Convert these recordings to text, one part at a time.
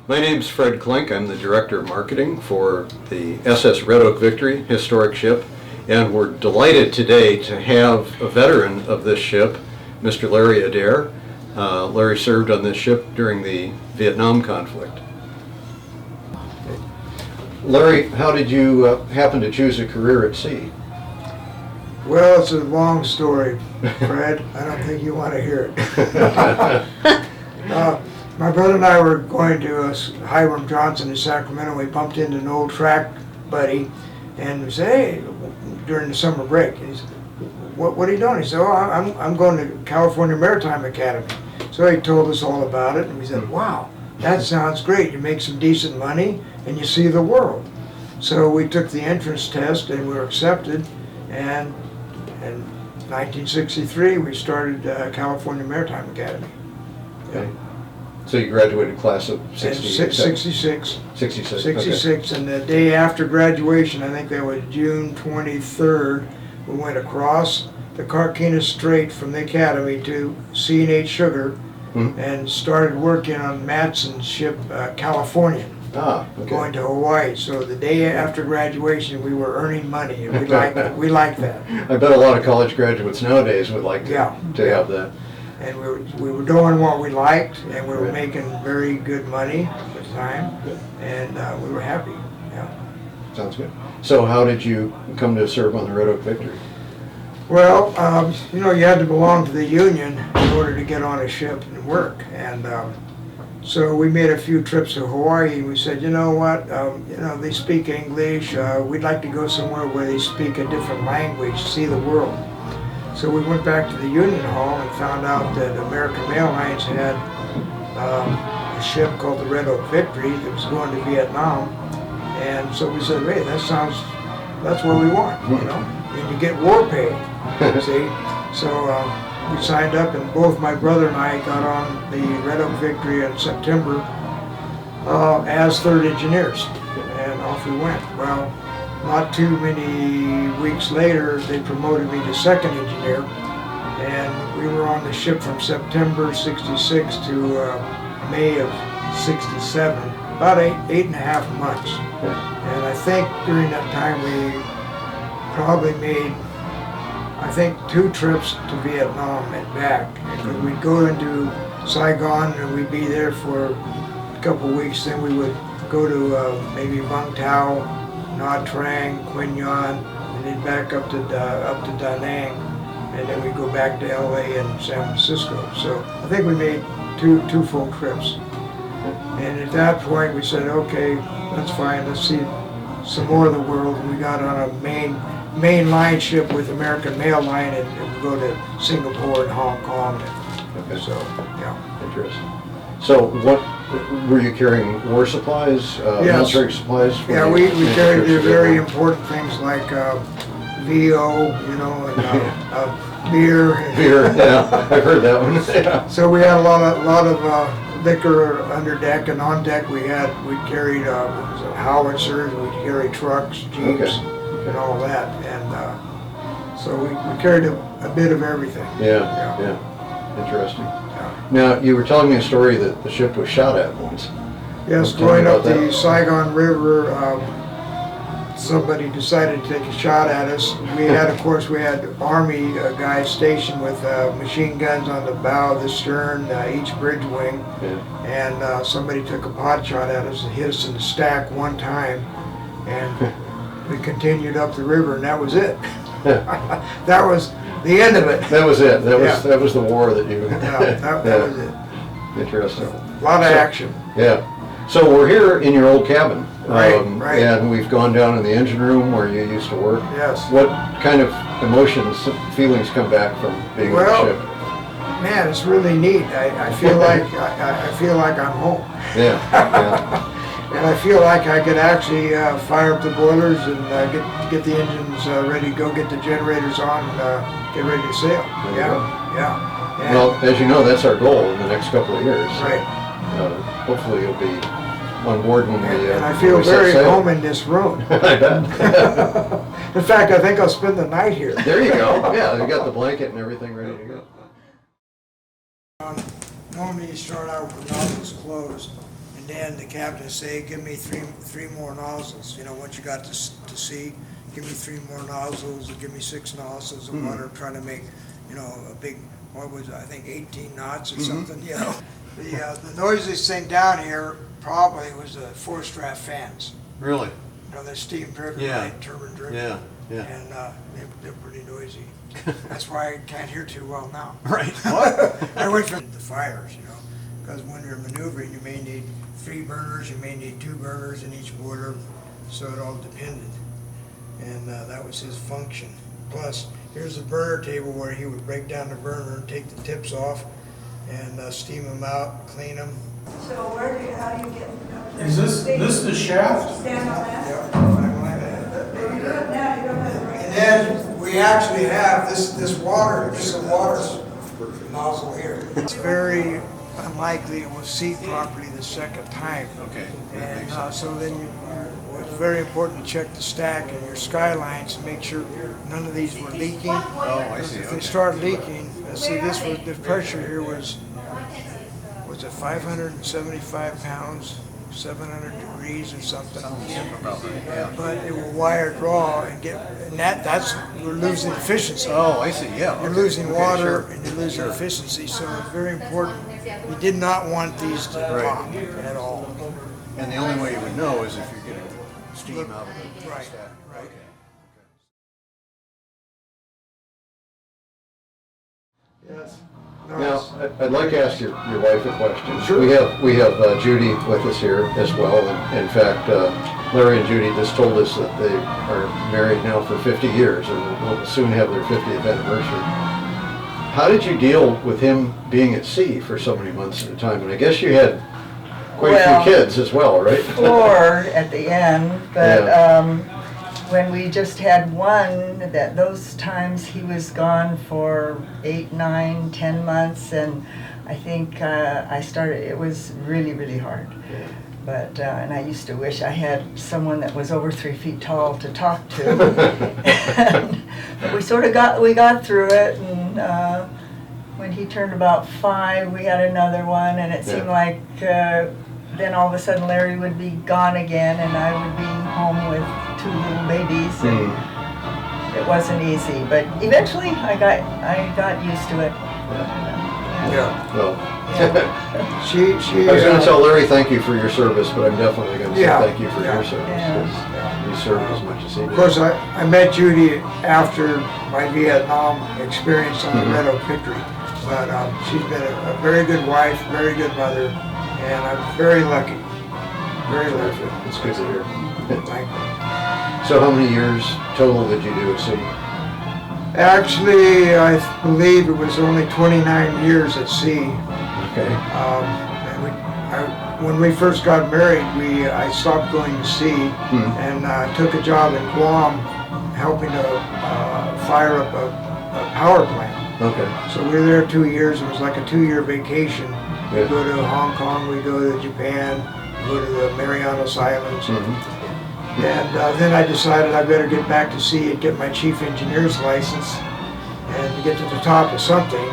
My name's Fred Klink. I'm the Director of Marketing for the SS Red Oak Victory historic ship, and we're delighted today to have a veteran of this ship, Mr. Larry Adair. Larry served on this ship during the Vietnam conflict. Larry, how did you happen to choose a career at sea? Well, it's a long story, Fred. I don't think you want to hear it. My brother and I were going to Hiram Johnson in Sacramento. We bumped into an old track buddy, and we said, "Hey," during the summer break. He said, "What are you doing?" He said, "Oh, I'm going to California Maritime Academy." So he told us all about it, and we said, "Wow, that sounds great. You make some decent money, and you see the world." So we took the entrance test, and we were accepted, and in 1963 we started California Maritime Academy. Okay. So you graduated class of 66? 66. 66. 66, okay. And the day after graduation, I think that was June 23rd, we went across the Carquinez Strait from the academy to C&H Sugar and started working on Matson's ship, Californian. Okay. Going to Hawaii. So the day after graduation, we were earning money, and we liked that. I bet a lot of college graduates nowadays would like to have that. And we were doing what we liked, and we were making very good money at the time, and we were happy. Yeah. Sounds good. So how did you come to serve on the Red Oak Victory? Well, you know, you had to belong to the union in order to get on a ship and work, and so we made a few trips to Hawaii. We said, you know what, you know, they speak English. We'd like to go somewhere where they speak a different language, see the world. So we went back to the Union Hall and found out that American Mail Lines had a ship called the Red Oak Victory that was going to Vietnam. And so we said, hey, that's what we want, you know, and you get war pay, see? So we signed up, and both my brother and I got on the Red Oak Victory in September as third engineers, and off we went. Well, not too many weeks later, they promoted me to second engineer, and we were on the ship from September '66 to May of '67, about eight and a half months. And I think during that time we probably made, I think, 2 trips to Vietnam and back. Because we'd go into Saigon and we'd be there for a couple of weeks, then we would go to maybe Vung Tau, Nha Trang, Quy Nhon, and then back up to Da Nang, and then we go back to LA and San Francisco. So I think we made two full trips. And at that point we said, okay, that's fine, let's see some more of the world. And we got on a main line ship with American Mail Line, and we go to Singapore and Hong Kong. And so, yeah. Interesting. So what, were you carrying war supplies, military supplies? Yeah, we carried the very important things like VO, you know, and beer. Beer, yeah, I've heard that one. Yeah. So we had a lot of liquor under deck, and on deck we carried howitzers, we carried trucks, jeeps, and all that, and so we carried a bit of everything. Yeah. Interesting. Now, you were telling me a story that the ship was shot at once. Yes, going up the Saigon River, somebody decided to take a shot at us. We had Army guys stationed with machine guns on the bow, the stern, each bridge wing, and somebody took a pot shot at us and hit us in the stack one time, and we continued up the river, and that was it. That was the end of it. That was it. That was the war that you. That was it. Interesting. A lot of action. Yeah. So we're here in your old cabin. Right. And we've gone down in the engine room where you used to work. Yes. What kind of emotions, feelings come back from being on the ship? Man, it's really neat. I feel like I feel like I'm home. Yeah. And I feel like I could actually fire up the boilers and get the engines ready to go, get the generators on, and get ready to sail. Yeah. And well, as you know, that's our goal in the next couple of years. Right. Hopefully you'll be on board when we and I feel very home in this room. I bet. In fact, I think I'll spend the night here. There you go. Yeah, you got the blanket and everything ready to go. Normally you start out with the nozzles closed, and And then the captain say, give me three more nozzles. You know, once you got to sea, give me 3 more nozzles, or give me 6 nozzles of water, trying to make, you know, a big, what was it, I think 18 knots or something, you know. The noisiest thing down here probably was the forced draft fans. Really? You know, the steam driven, right, turbine driven. Yeah, yeah. And they're pretty noisy. That's why I can't hear too well now. Right. What? I went from the fires, you know, because when you're maneuvering, you may need 3 burners, you may need 2 burners in each boiler, so it all depended. And that was his function. Plus, here's the burner table where he would break down the burner, take the tips off, and steam them out, clean them. So how do you get? Is this the shaft? Stand on that? Yeah, something like that. You do it now, you don't have to bring it. And then we actually have this water, this is a water nozzle here. It's very unlikely it will seat properly the second time. Okay. And so then it's very important to check the stack and your skylines to make sure none of these were leaking. Oh, I see. If Okay. they start leaking, see this was, the pressure here was it 575 pounds, 700 degrees or something. About right, yeah. But it will wire draw and that's, we're losing efficiency. Oh, I see. Yeah. You're okay. losing Okay, water sure. and you're losing Sure. efficiency, so it's very important. You did not want these to pop at all. And the only way you would know is if you're getting steam out of the Right, stack. right. Okay. Yes. Now, I'd like to ask your wife a question. Sure. We have Judy with us here as well. And in fact, Larry and Judy just told us that they are married now for 50 years and will soon have their 50th anniversary. How did you deal with him being at sea for so many months at a time? And I guess you had quite a few kids as well, right? 4 at the end, but Yeah. when we just had one, those times he was gone for 8, 9, 10 months, and I think it was really, really hard. But, and I used to wish I had someone that was over 3 feet tall to talk to. But we sort of got through it, and when he turned about 5, we had another one, and it seemed like then all of a sudden Larry would be gone again, and I would be home with 2 little babies, and it wasn't easy. But eventually, I got used to it. Yeah. Well, She, I was going to tell Larry thank you for your service, but I'm definitely going to say Yeah. thank you for Yeah. your service. Yeah. 'Cause you served as much as he did. of course, I met Judy after my Vietnam experience on the Red Oak Victory. But she's been a very good wife, very good mother, and I'm very lucky. Very lucky. It's good to hear. Thank you. So how many years total did you do at sea? Actually, I believe it was only 29 years at sea. Okay. When we first got married, I stopped going to sea and took a job in Guam helping to fire up a power plant. Okay. So we were there 2 years. It was like a 2-year vacation. We Yeah. go to Hong Kong, we go to Japan, we go to the Marianas Islands. And then I decided I better get back to sea and get my chief engineer's license and get to the top of something.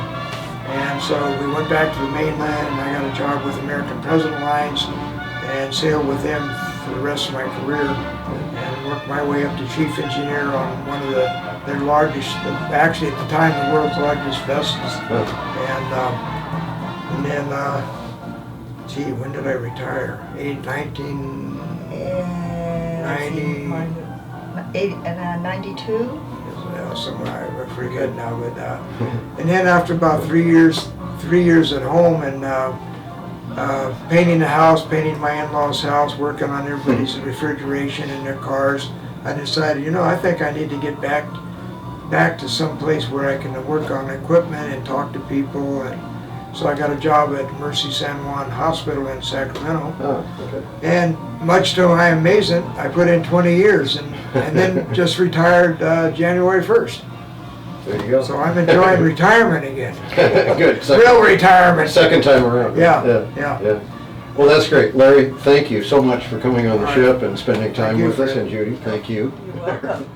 And so we went back to the mainland, and I got a job with American President Lines and sailed with them for the rest of my career and worked my way up to chief engineer on one of their largest, actually at the time, the world's largest vessels. And then, gee, when did I retire? 92? Somewhere, I forget now, but and then after about 3 years at home and painting the house, painting my in-laws' house, working on everybody's refrigeration in their cars, I decided, I think I need to get back to some place where I can work on equipment and talk to people. And so I got a job at Mercy San Juan Hospital in Sacramento. Oh, okay. And much to my amazement, I put in 20 years and then just retired January 1st. There you go. So I'm enjoying retirement again. Good. Real retirement. Second time around. Yeah. Well, that's great. Larry, thank you so much for coming on the All right. ship and spending time Thank you, with us. Fred. And Judy, thank you. You're welcome.